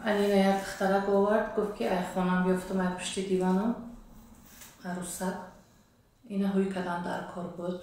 علی یک دخترک آورد گفت که ای خانم بیفتم ای پشت دیوانم عروسک اینا هوی کدام در کار بود.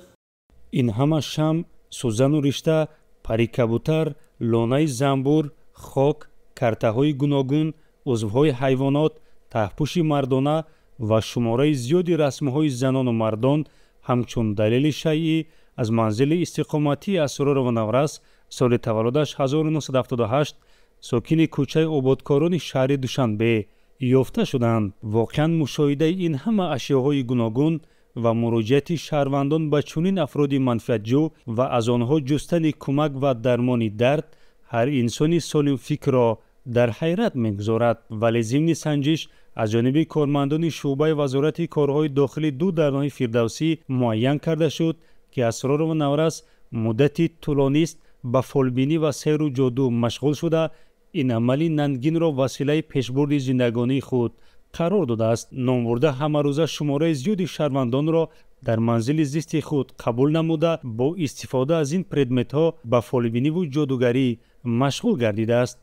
این همه شم، سوزن و رشته، پری کبوتر، لانه زنبور، خاک، کرته‌های گوناگون، عضوهای حیوانات، تهپوش مردانه و شماره زیادی رسم‌های زنان و مردان همچون دلیل شیعی از منزل استقامتی اسرار و نورس سال تولدش 1978 ساکن کوچه آبادکاران شهر دوشنبه یافته شدند. واقعا مشاهده این همه اشیاءهای گوناگون و مراجعت شهروندان به چنین افراد منفعت‌جو و از آنها جستن کمک و درمان درد هر انسانی سالم فکر را در حیرت می‌گذارد. ولی ضمن سنجش از جانب کارمندان شعبه وزارت کارهای داخلی دو درنامه فردوسی معین کرده شد که اسرار و نورس مدتی طولانی است به فالبینی و سیر و جادو مشغول شده این عملی ننگین را وسیله پیشبرد زندگانی خود قرار داده است. نامورده همه روزه شماره زیادی شهروندان را در منزل زیست خود قبول نموده با استفاده از این پردمت‌ها به فالبینی و جادوگری مشغول گردیده است.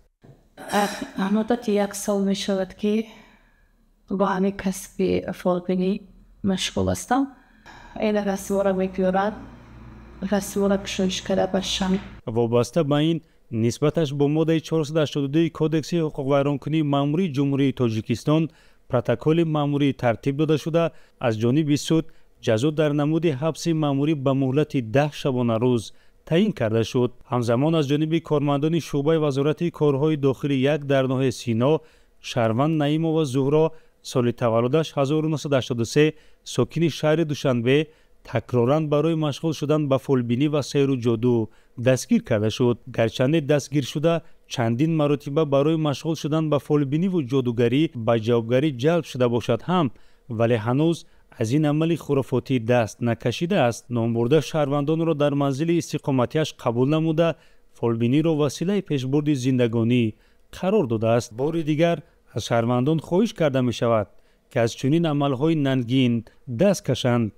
مدت 1 سال می شود که با همین کسب فالبینی مشغول هستم. این رسم را می‌پیورد رسم را کشش کرده باشم. وابسته به این نسبتش با ماده 482 کودکس حقوق ویرانکنی ماموری جمهوری تاجیکستان پروتکل ماموری ترتیب داده شده از جانب سود جزا در نمود حبس ماموری به مهلت 10 شبانه روز تعیین کرده شد. همزمان از جانب کارمندان شعبه وزارت کارهای داخلی یک درنامه سینا شهروند نعیما و زهرا سال تولدش 1983 ساکن شهر دوشنبه تکرارا برای مشغول شدن به فالبینی و سیر و جادو دستگیر کرده شد. گرچند دستگیر شده چندین مرتبه برای مشغول شدن به فالبینی و جادوگری به جوابگری جلب شده باشد هم ولی هنوز از این عمل خرافاتی دست نکشیده است. نامبرده شهروندان را در منزل استقامتیش قبول نموده فالبینی را وسیله پیشبرد زندگانی قرار داده است. بار دیگر از شهروندان خواهش کرده می شود که از چنین عملهای ننگین دست کشند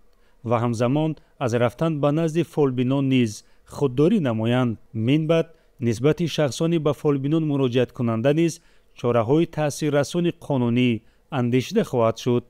و همزمان از رفتن به نزد فالبینان نیز خودداری نمایند. من بعد نسبت شخصانی به فالبینان مراجعت کننده نیز چاره‌های تاثیررسان قانونی اندیشیده خواهد شد.